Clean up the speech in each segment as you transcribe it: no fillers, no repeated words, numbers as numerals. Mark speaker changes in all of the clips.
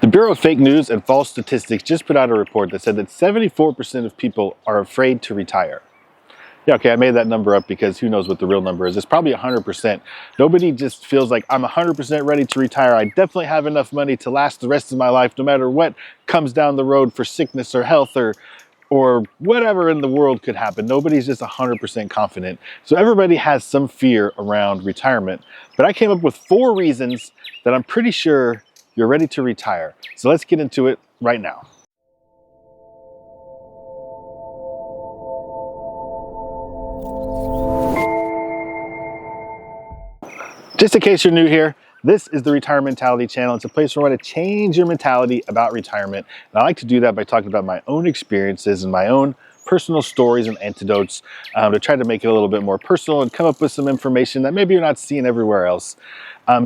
Speaker 1: The Bureau of Fake News and False Statistics just put out a report that said that 74% of people are afraid to retire. Yeah, okay, I made that number up because who knows what the real number is. It's probably 100%. Nobody just feels like I'm 100% ready to retire. I definitely have enough money to last the rest of my life, no matter what comes down the road for sickness or health or whatever in the world could happen. Nobody's just 100% confident. So everybody has some fear around retirement. But I came up with 4 reasons that I'm pretty sure you're ready to retire. So let's get into it right now. Just in case you're new here, this is the Retirement Mentality channel. It's a place where I want to change your mentality about retirement. And I like to do that by talking about my own experiences and my own personal stories and anecdotes to try to make it a little bit more personal and come up with some information that maybe you're not seeing everywhere else.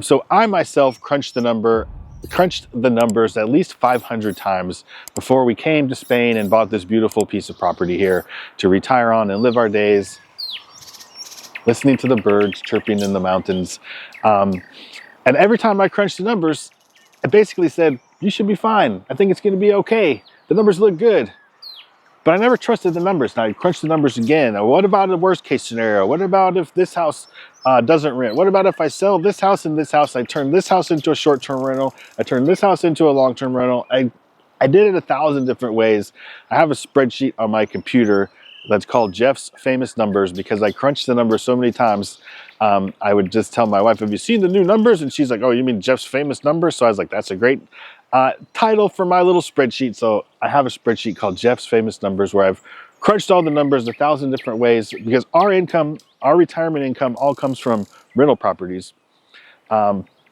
Speaker 1: So I myself crunched the numbers at least 500 times before we came to Spain and bought this beautiful piece of property here to retire on and live our days listening to the birds chirping in the mountains. And every time I crunched the numbers, it basically said, you should be fine. I think it's going to be okay. The numbers look good. But I never trusted the numbers. Now I crunched the numbers again. What about the worst case scenario? What about if this house doesn't rent? What about if I sell this house and this house? I turn this house into a short-term rental. I turn this house into a long-term rental. I did it 1,000 different ways. I have a spreadsheet on my computer that's called Jeff's Famous Numbers because I crunched the numbers so many times. I would just tell my wife, have you seen the new numbers? And she's like, oh, you mean Jeff's Famous Numbers? So I was like, that's a great title for my little spreadsheet. So I have a spreadsheet called Jeff's Famous Numbers where I've crunched all the numbers 1,000 different ways because our income, our retirement income all comes from rental properties,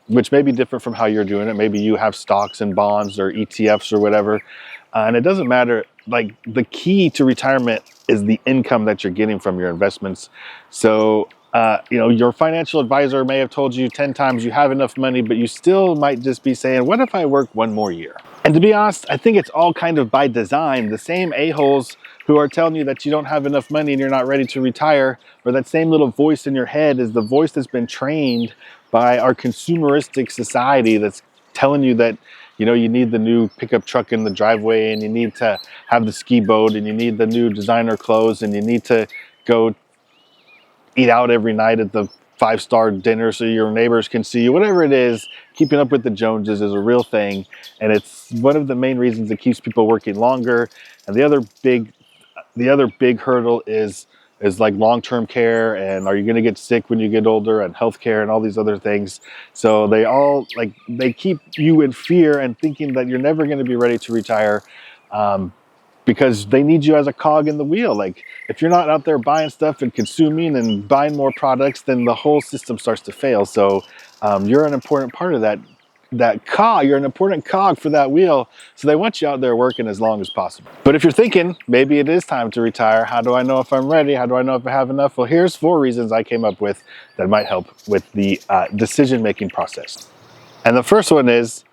Speaker 1: which may be different from how you're doing it. Maybe you have stocks and bonds or ETFs or whatever. And it doesn't matter. Like the key to retirement is the income that you're getting from your investments. So, your financial advisor may have told you 10 times you have enough money, but you still might just be saying, what if I work one more year? And to be honest, I think it's all kind of by design. The same a-holes who are telling you that you don't have enough money and you're not ready to retire, or that same little voice in your head is the voice that's been trained by our consumeristic society that's telling you that you need the new pickup truck in the driveway and you need to have the ski boat and you need the new designer clothes and you need to go eat out every night at the 5-star dinner so your neighbors can see you. Whatever it is, keeping up with the Joneses is a real thing. And it's one of the main reasons that keeps people working longer. And the other big hurdle is like long-term care and are you going to get sick when you get older and healthcare and all these other things. So they keep you in fear and thinking that you're never going to be ready to retire because they need you as a cog in the wheel. Like if you're not out there buying stuff and consuming and buying more products, then the whole system starts to fail. So you're an important part of that cog. You're an important cog for that wheel. So they want you out there working as long as possible. But if you're thinking maybe it is time to retire, how do I know if I'm ready? How do I know if I have enough? Well, here's 4 reasons I came up with that might help with the decision-making process. And the first one is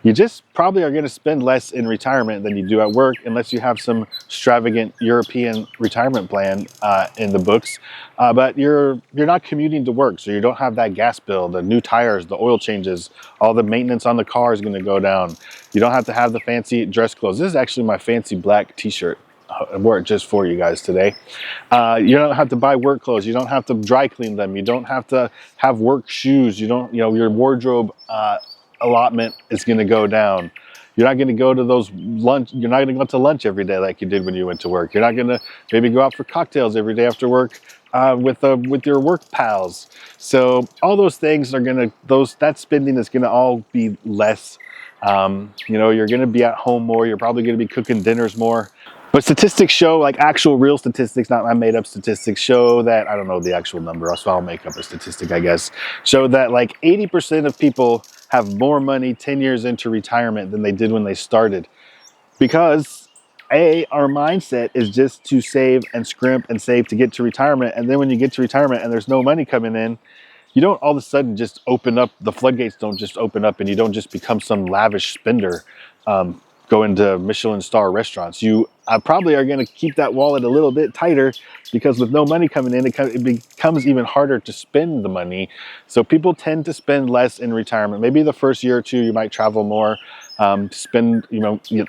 Speaker 1: you just probably are going to spend less in retirement than you do at work unless you have some extravagant European retirement plan in the books. But you're not commuting to work, so you don't have that gas bill, the new tires, the oil changes, all the maintenance on the car is going to go down. You don't have to have the fancy dress clothes. This is actually my fancy black t-shirt. I wore it just for you guys today. You don't have to buy work clothes. You don't have to dry clean them. You don't have to have work shoes. Your wardrobe allotment is going to go down. You're not going to go to you're not going to go to lunch every day like you did when you went to work. You're not going to maybe go out for cocktails every day after work with your work pals. So all those things that spending is going to all be less. You're going to be at home more. You're probably going to be cooking dinners more. But statistics show, like actual real statistics, not my made up statistics, show that, I don't know the actual number, so I'll make up a statistic, I guess, show that like 80% of people have more money 10 years into retirement than they did when they started. Because our mindset is just to save and scrimp and save to get to retirement. And then when you get to retirement and there's no money coming in, you don't all of a sudden just open up, the floodgates don't just open up and you don't just become some lavish spender. Go into Michelin star restaurants. You probably are going to keep that wallet a little bit tighter because with no money coming in, it becomes even harder to spend the money. So people tend to spend less in retirement. Maybe the first year or two, you might travel more. spend,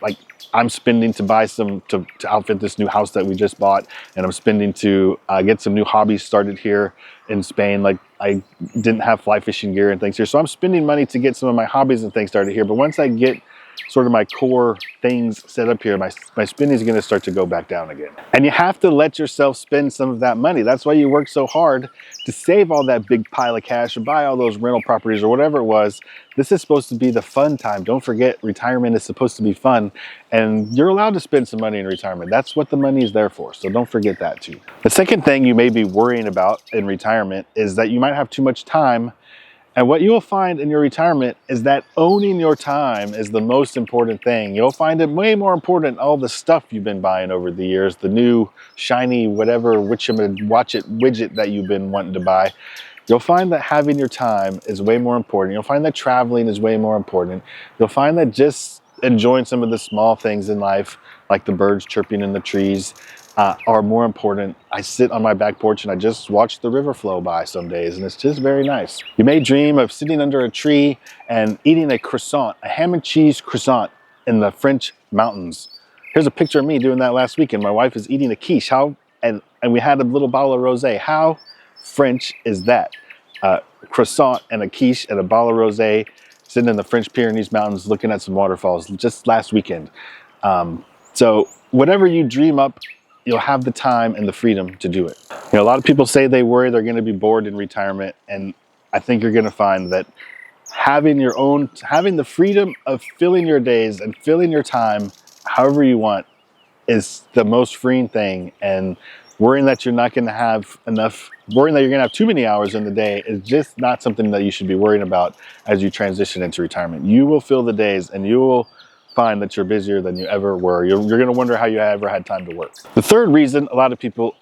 Speaker 1: like I'm spending to buy some, to outfit this new house that we just bought. And I'm spending to get some new hobbies started here in Spain. Like I didn't have fly fishing gear and things here. So I'm spending money to get some of my hobbies and things started here. But once I get sort of my core things set up here, my spending is going to start to go back down again. And you have to let yourself spend some of that money. That's why you work so hard to save all that big pile of cash or buy all those rental properties or whatever it was. This is supposed to be the fun time. Don't forget, retirement is supposed to be fun, and you're allowed to spend some money in retirement. That's what the money is there for. So don't forget that too. The second thing you may be worrying about in retirement is that you might have too much time. And what you'll find in your retirement is that owning your time is the most important thing. You'll find it way more important than all the stuff you've been buying over the years, the new shiny whatever watch it widget that you've been wanting to buy. You'll find that having your time is way more important. You'll find that traveling is way more important. You'll find that just enjoying some of the small things in life, like the birds chirping in the trees, are more important. I sit on my back porch and I just watch the river flow by some days, and it's just very nice. You may dream of sitting under a tree and eating a croissant, a ham and cheese croissant in the French mountains. Here's a picture of me doing that last weekend. My wife is eating a quiche. And we had a little bottle of rosé. How French is that? Croissant and a quiche and a bottle of rosé, sitting in the French Pyrenees Mountains looking at some waterfalls just last weekend. So whatever you dream up, you'll have the time and the freedom to do it. A lot of people say they worry they're going to be bored in retirement, and I think you're going to find that having the freedom of filling your days and filling your time however you want is the most freeing thing. And worrying that you're not going to have enough, worrying that you're going to have too many hours in the day is just not something that you should be worrying about as you transition into retirement. You will fill the days and you will find that you're busier than you ever were. You're going to wonder how you ever had time to work. The third reason a lot of people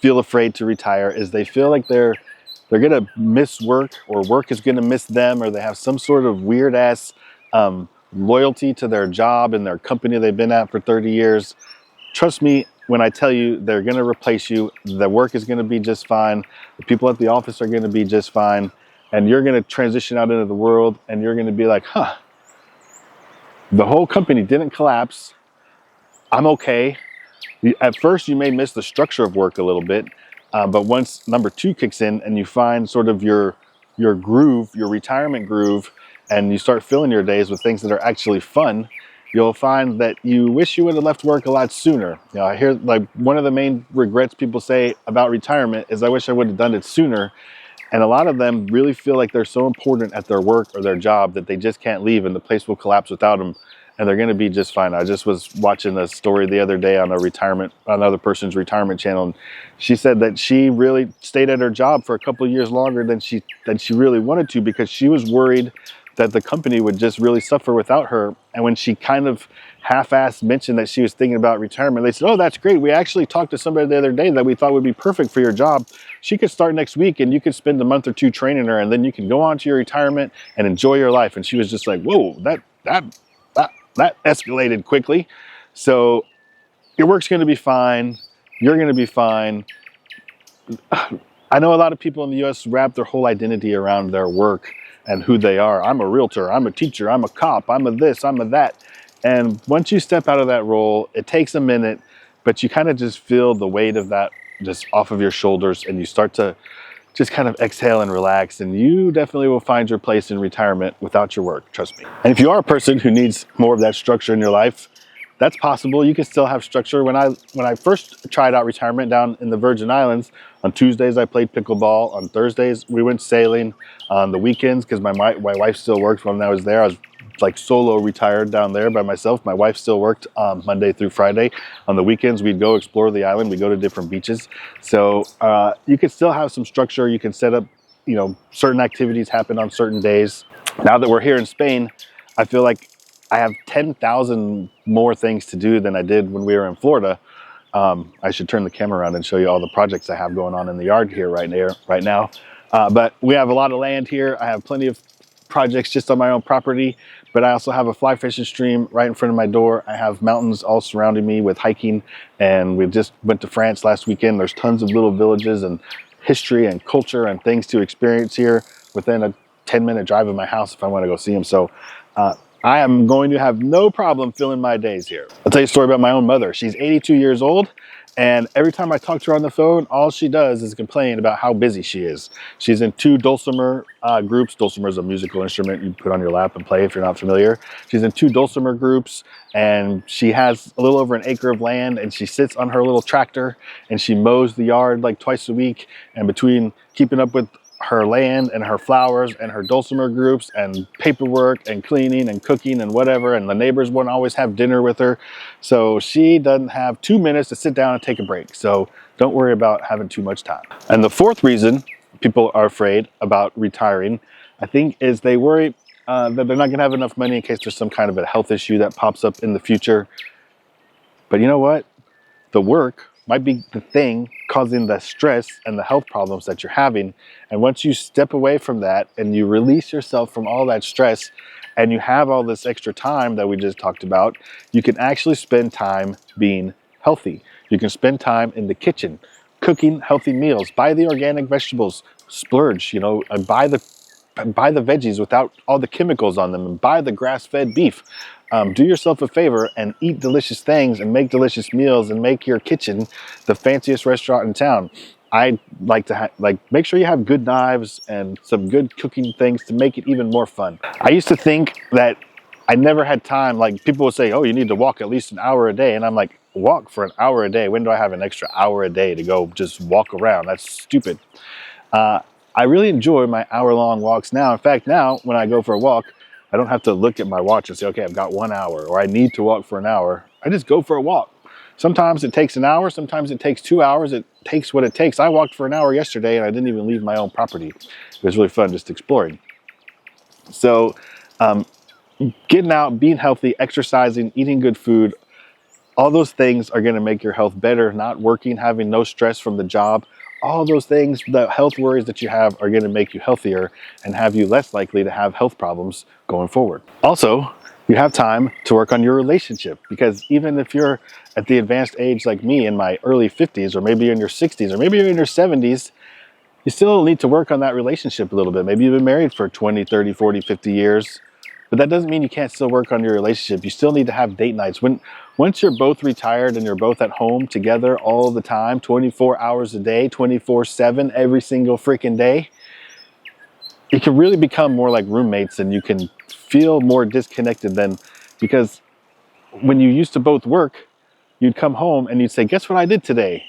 Speaker 1: feel afraid to retire is they feel like they're going to miss work, or work is going to miss them, or they have some sort of weird ass loyalty to their job and their company they've been at for 30 years. Trust me when I tell you, they're going to replace you. The work is going to be just fine. The people at the office are going to be just fine. And you're going to transition out into the world and you're going to be like, the whole company didn't collapse. I'm okay. At first, you may miss the structure of work a little bit, but once number 2 kicks in and you find sort of your groove, your retirement groove, and you start filling your days with things that are actually fun, you'll find that you wish you would have left work a lot sooner. I hear like one of the main regrets people say about retirement is, I wish I would have done it sooner. And a lot of them really feel like they're so important at their work or their job that they just can't leave and the place will collapse without them, and they're going to be just fine. I just was watching a story the other day on another person's retirement channel, and she said that she really stayed at her job for a couple of years longer than she really wanted to, because she was worried that the company would just really suffer without her. And when she kind of half-assed mentioned that she was thinking about retirement, they said, "Oh, that's great. We actually talked to somebody the other day that we thought would be perfect for your job. She could start next week and you could spend a month or 2 training her, and then you can go on to your retirement and enjoy your life." And she was just like, whoa, that escalated quickly. So your work's going to be fine. You're going to be fine. I know a lot of people in the US wrap their whole identity around their work and who they are. I'm a realtor, I'm a teacher, I'm a cop, I'm a this, I'm a that. And once you step out of that role, it takes a minute, but you kind of just feel the weight of that just off of your shoulders, and you start to just kind of exhale and relax, and you definitely will find your place in retirement without your work, trust me. And if you are a person who needs more of that structure in your life, that's possible. You can still have structure. When I first tried out retirement down in the Virgin Islands, on Tuesdays I played pickleball. On Thursdays we went sailing. On the weekends, because my wife still worked when I was there, I was like solo retired down there by myself. My wife still worked Monday through Friday. On the weekends we'd go explore the island. We'd go to different beaches. So you can still have some structure. You can set up, certain activities happen on certain days. Now that we're here in Spain, I feel like I have 10,000 more things to do than I did when we were in Florida. I should turn the camera around and show you all the projects I have going on in the yard here right now. But we have a lot of land here. I have plenty of projects just on my own property, but I also have a fly fishing stream right in front of my door. I have mountains all surrounding me with hiking, and we just went to France last weekend. There's tons of little villages and history and culture and things to experience here within a 10-minute drive of my house if I want to go see them. So I am going to have no problem filling my days here. I'll tell you a story about my own mother. She's 82 years old, and every time I talk to her on the phone, all she does is complain about how busy she is. She's in two dulcimer groups. Dulcimer is a musical instrument you put on your lap and play if you're not familiar. She's in two dulcimer groups, and she has a little over an acre of land, and she sits on her little tractor and she mows the yard like twice a week. And between keeping up with her land and her flowers and her dulcimer groups and paperwork and cleaning and cooking and whatever, and the neighbors won't always have dinner with her, so she doesn't have 2 minutes to sit down and take a break. So don't worry about having too much time. And the fourth reason people are afraid about retiring, I think, is they worry that they're not going to have enough money in case there's some kind of a health issue that pops up in the future. But you know what? The work might be the thing causing the stress and the health problems that you're having. And once you step away from that and you release yourself from all that stress and you have all this extra time that we just talked about, you can actually spend time being healthy. You can spend time in the kitchen, cooking healthy meals, buy the organic vegetables, splurge, and buy the veggies without all the chemicals on them, and buy the grass-fed beef. Do yourself a favor and eat delicious things and make delicious meals and make your kitchen the fanciest restaurant in town. I like to make sure you have good knives and some good cooking things to make it even more fun. I used to think that I never had time. Like, people would say, oh, you need to walk at least an hour a day. And I'm like, walk for an hour a day? When do I have an extra hour a day to go just walk around? That's stupid. I really enjoy my hour-long walks now. In fact, now when I go for a walk, I don't have to look at my watch and say, okay, I've got 1 hour, or I need to walk for an hour. I just go for a walk. Sometimes it takes an hour, sometimes it takes 2 hours. It takes what it takes. I walked for an hour yesterday and I didn't even leave my own property. It was really fun just exploring. So getting out, being healthy, exercising, eating good food, all those things are going to make your health better. Not working, having no stress from the job, all those things, the health worries that you have, are going to make you healthier and have you less likely to have health problems going forward. Also, you have time to work on your relationship, because even if you're at the advanced age like me in my early 50s, or maybe in your 60s, or maybe you're in your 70s, you still need to work on that relationship a little bit. Maybe you've been married for 20, 30, 40, 50 years. But that doesn't mean you can't still work on your relationship. You still need to have date nights. Once you're both retired and you're both at home together all the time, 24 hours a day, 24/7, every single freaking day, it can really become more like roommates, and you can feel more disconnected then, because when you used to both work, you'd come home and you'd say, guess what I did today?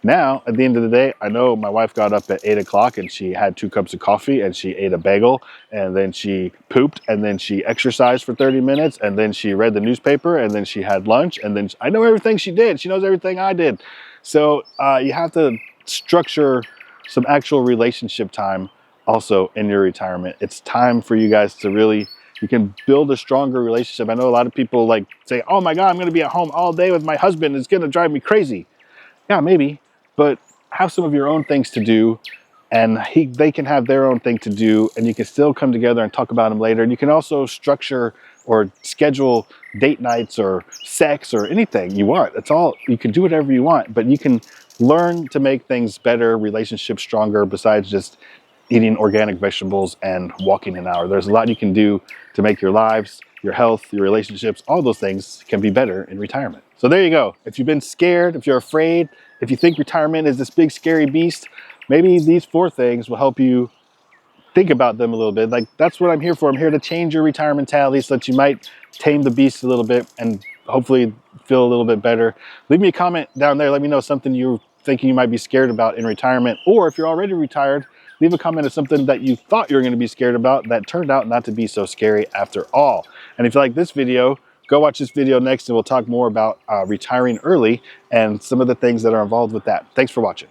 Speaker 1: Now, at the end of the day, I know my wife got up at 8 o'clock and she had 2 cups of coffee and she ate a bagel, and then she pooped, and then she exercised for 30 minutes, and then she read the newspaper, and then she had lunch, and then I know everything she did. She knows everything I did. So you have to structure some actual relationship time also in your retirement. It's time for you guys to really, you can build a stronger relationship. I know a lot of people say, oh my God, I'm going to be at home all day with my husband. It's going to drive me crazy. Yeah, maybe. But have some of your own things to do, and they can have their own thing to do, and you can still come together and talk about them later. And you can also structure or schedule date nights or sex or anything you want. It's all, you can do whatever you want, but you can learn to make things better, relationships stronger, besides just eating organic vegetables and walking an hour. There's a lot you can do to make your lives, your health, your relationships, all those things can be better in retirement. So there you go. If you've been scared, if you're afraid, if you think retirement is this big scary beast, maybe these 4 things will help you think about them a little bit. That's what I'm here for. I'm here to change your retirement mentality so that you might tame the beast a little bit and hopefully feel a little bit better. Leave me a comment down there. Let me know something you're thinking you might be scared about in retirement, or if you're already retired, leave a comment of something that you thought you were going to be scared about that turned out not to be so scary after all. And if you like this video, go watch this video next, and we'll talk more about retiring early and some of the things that are involved with that. Thanks for watching.